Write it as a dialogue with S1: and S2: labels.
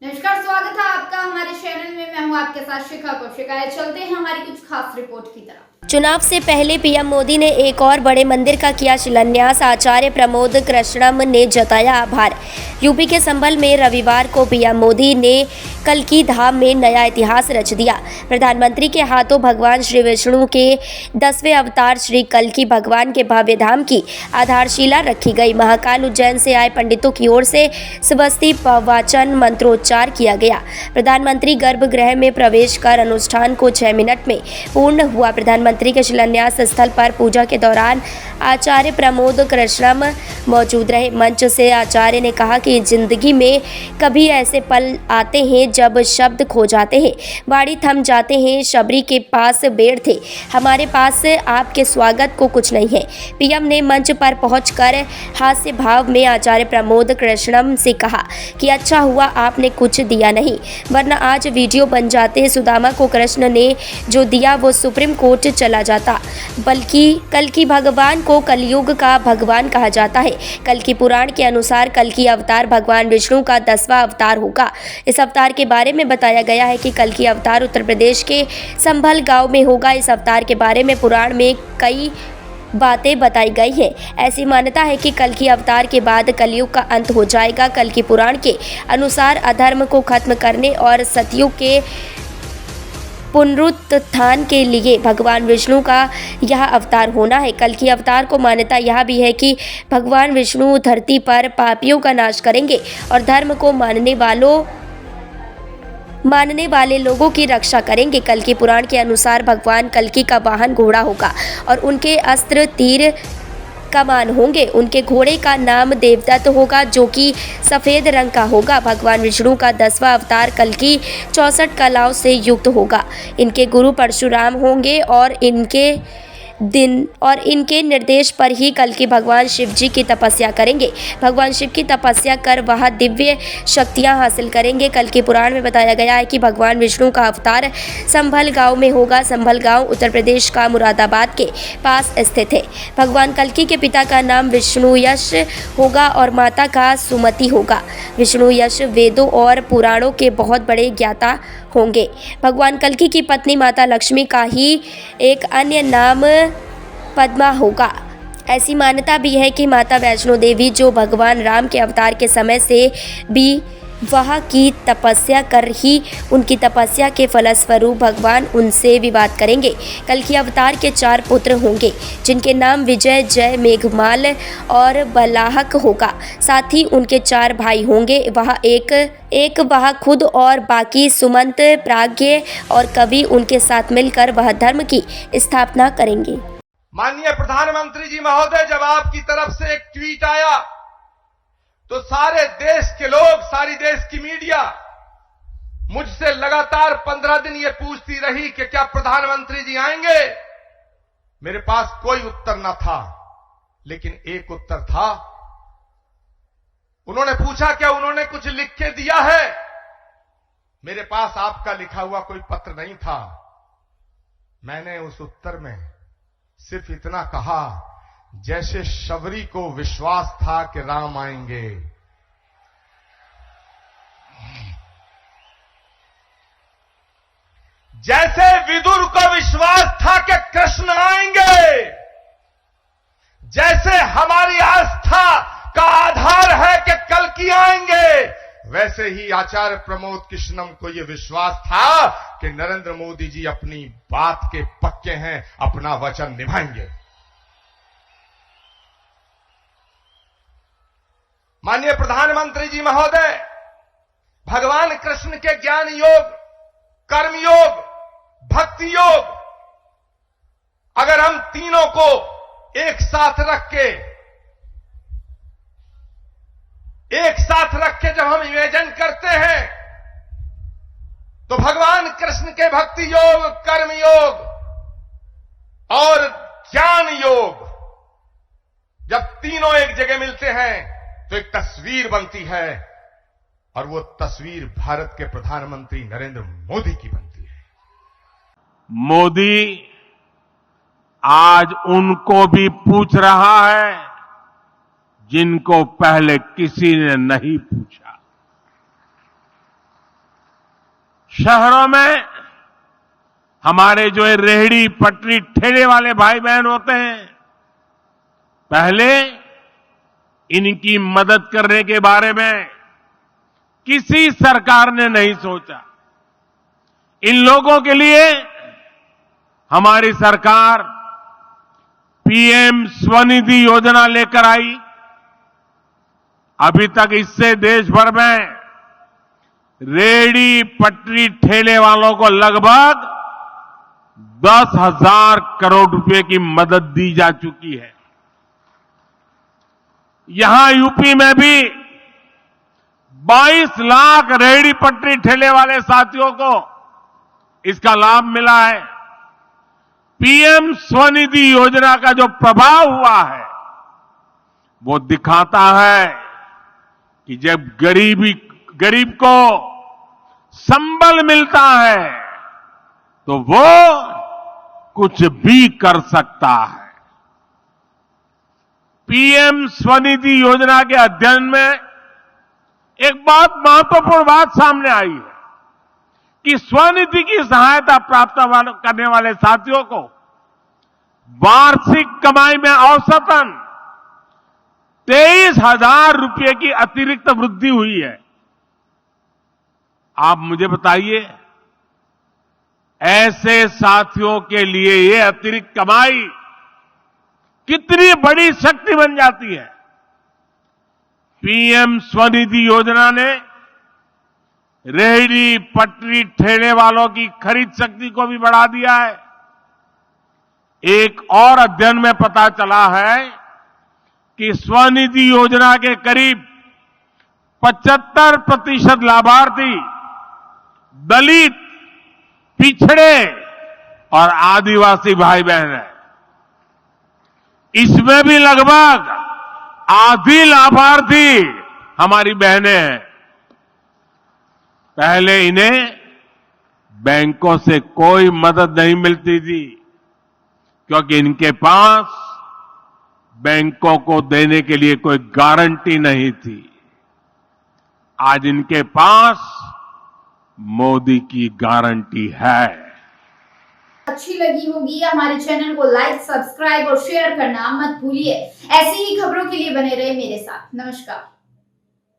S1: नमस्कार, स्वागत है आपका हमारे चैनल में। मैं हूं आपके साथ शिखा कौशिक। चलते हैं हमारी कुछ खास रिपोर्ट की तरफ।
S2: चुनाव से पहले पीएम मोदी ने एक और बड़े मंदिर का किया शिलान्यास। आचार्य प्रमोद कृष्णम ने जताया आभार। यूपी के संभल में रविवार को पीएम मोदी ने कल्की धाम में नया इतिहास रच दिया। प्रधानमंत्री के हाथों भगवान श्री विष्णु के 10वें अवतार श्री कल्की भगवान के भव्य धाम की आधारशिला रखी गई। महाकाल उज्जैन से आए पंडितों की ओर से स्वस्ति वाचन मंत्रोच्चार किया गया। प्रधानमंत्री गर्भगृह में प्रवेश कर अनुष्ठान को 6 मिनट में पूर्ण हुआ। प्रधानमंत्री के शिलान्यास स्थल पर पूजा के दौरान आचार्य प्रमोद कृष्णम मौजूद रहे। मंच से आचार्य ने कहा कि जिंदगी में कभी ऐसे पल आते हैं जब शब्द खो जाते हैं, वाणी थम जाते हैं। शबरी के पास बेड़ थे, हमारे पास आपके स्वागत को कुछ नहीं है। पीएम ने मंच पर पहुंचकर हास्य भाव में आचार्य प्रमोद कृष्णम से कहा कि अच्छा हुआ आपने कुछ दिया नहीं, वरना आज वीडियो बन जाते। सुदामा को कृष्ण ने जो दिया वो सुप्रीम कोर्ट चला जाता। बल्कि कल्की भगवान को कलयुग का भगवान कहा जाता है। कल्की पुराण के अनुसार कल्की अवतार भगवान विष्णु का 10वां अवतार होगा। इस अवतार के बारे में बताया गया है कि कल्की अवतार उत्तर प्रदेश के संभल गांव में होगा। इस अवतार के बारे में पुराण में कई बातें बताई गई हैं। ऐसी मान्यता है कि कल्की अवतार के बाद कलयुग का अंत हो जाएगा। कल्की पुराण के अनुसार अधर्म को खत्म करने और सतयुग के पुनरुत्थान के लिए भगवान विष्णु का यह अवतार होना है। कल्की अवतार को मान्यता यह भी है कि भगवान विष्णु धरती पर पापियों का नाश करेंगे और धर्म को मानने वाले लोगों की रक्षा करेंगे। कल्की पुराण के अनुसार भगवान कल्की का वाहन घोड़ा होगा और उनके अस्त्र तीर कमान होंगे। उनके घोड़े का नाम देवदत्त होगा जो कि सफ़ेद रंग का होगा। भगवान विष्णु का 10वां अवतार कल्की 64 कलाओं से युक्त होगा। इनके गुरु परशुराम होंगे और इनके निर्देश पर ही कल्की भगवान शिव जी की तपस्या करेंगे। भगवान शिव की तपस्या कर वह दिव्य शक्तियां हासिल करेंगे। कल्की पुराण में बताया गया है कि भगवान विष्णु का अवतार संभल गांव में होगा। संभल गांव उत्तर प्रदेश का मुरादाबाद के पास स्थित है। भगवान कल्की के पिता का नाम विष्णु यश होगा और माता का सुमति होगा। विष्णु यश वेदों और पुराणों के बहुत बड़े ज्ञाता होंगे। भगवान कल्की की पत्नी माता लक्ष्मी का ही एक अन्य नाम पद्मा होगा। ऐसी मान्यता भी है कि माता वैष्णो देवी जो भगवान राम के अवतार के समय से भी वहाँ की तपस्या कर ही उनकी तपस्या के फलस्वरूप भगवान उनसे विवाद करेंगे। कल्की अवतार के 4 पुत्र होंगे जिनके नाम विजय, जय, मेघमाल और बलाहक होगा। साथ ही उनके 4 भाई होंगे। वह खुद और बाकी सुमंत, प्राज्ञ और कवि उनके साथ मिलकर वह धर्म की स्थापना करेंगे।
S3: माननीय प्रधानमंत्री जी महोदय, जब आपकी तरफ से एक ट्वीट आया तो सारे देश के लोग, सारी देश की मीडिया मुझसे लगातार 15 दिन ये पूछती रही कि क्या प्रधानमंत्री जी आएंगे। मेरे पास कोई उत्तर न था, लेकिन एक उत्तर था। उन्होंने पूछा क्या उन्होंने कुछ लिख के दिया है। मेरे पास आपका लिखा हुआ कोई पत्र नहीं था। मैंने उस उत्तर में सिर्फ इतना कहा, जैसे शबरी को विश्वास था कि राम आएंगे, जैसे विदुर को विश्वास था कि कृष्ण आएंगे, जैसे हमारी आस्था का आधार है कि कल्की आएंगे, वैसे ही आचार्य प्रमोद कृष्णम को यह विश्वास था कि नरेंद्र मोदी जी अपनी बात के पक्के हैं, अपना वचन निभाएंगे। माननीय प्रधानमंत्री जी महोदय, भगवान कृष्ण के ज्ञान योग, कर्म योग, भक्ति योग, अगर हम तीनों को एक साथ रख के जब हम इमेजिन करते हैं तो भगवान कृष्ण के भक्ति योग, कर्म योग और ज्ञान योग जब तीनों एक जगह मिलते हैं तो एक तस्वीर बनती है, और वो तस्वीर भारत के प्रधानमंत्री नरेंद्र मोदी की बनती है।
S4: मोदी आज उनको भी पूछ रहा है जिनको पहले किसी ने नहीं पूछा। शहरों में हमारे जो ये रेहड़ी पटरी ठेले वाले भाई बहन होते हैं, पहले इनकी मदद करने के बारे में किसी सरकार ने नहीं सोचा। इन लोगों के लिए हमारी सरकार पीएम स्वनिधि योजना लेकर आई। अभी तक इससे देश भर में रेहड़ी पटरी ठेले वालों को लगभग 10,000 करोड़ रुपए की मदद दी जा चुकी है। यहां यूपी में भी 22 लाख रेहड़ी पटरी ठेले वाले साथियों को इसका लाभ मिला है। पीएम स्वनिधि योजना का जो प्रभाव हुआ है वो दिखाता है कि जब गरीब को संबल मिलता है तो वो कुछ भी कर सकता है। पीएम स्वनिधि योजना के अध्ययन में एक बहुत महत्वपूर्ण बात सामने आई है कि स्वनिधि की सहायता प्राप्त करने वाले साथियों को वार्षिक कमाई में औसतन 23,000 रुपए की अतिरिक्त वृद्धि हुई है। आप मुझे बताइए, ऐसे साथियों के लिए ये अतिरिक्त कमाई कितनी बड़ी शक्ति बन जाती है। पीएम स्वनिधि योजना ने रेहड़ी पटरी ठेले वालों की खरीद शक्ति को भी बढ़ा दिया है। एक और अध्ययन में पता चला है कि स्वनिधि योजना के करीब 75% लाभार्थी दलित, पिछड़े और आदिवासी भाई बहन हैं। इसमें भी लगभग आधी लाभार्थी हमारी बहनें हैं। पहले इन्हें बैंकों से कोई मदद नहीं मिलती थी क्योंकि इनके पास बैंकों को देने के लिए कोई गारंटी नहीं थी। आज इनके पास मोदी की गारंटी है।
S1: अच्छी लगी होगी हमारे चैनल को लाइक, सब्सक्राइब और शेयर करना मत भूलिए। ऐसी ही खबरों के लिए बने रहे मेरे साथ। नमस्कार।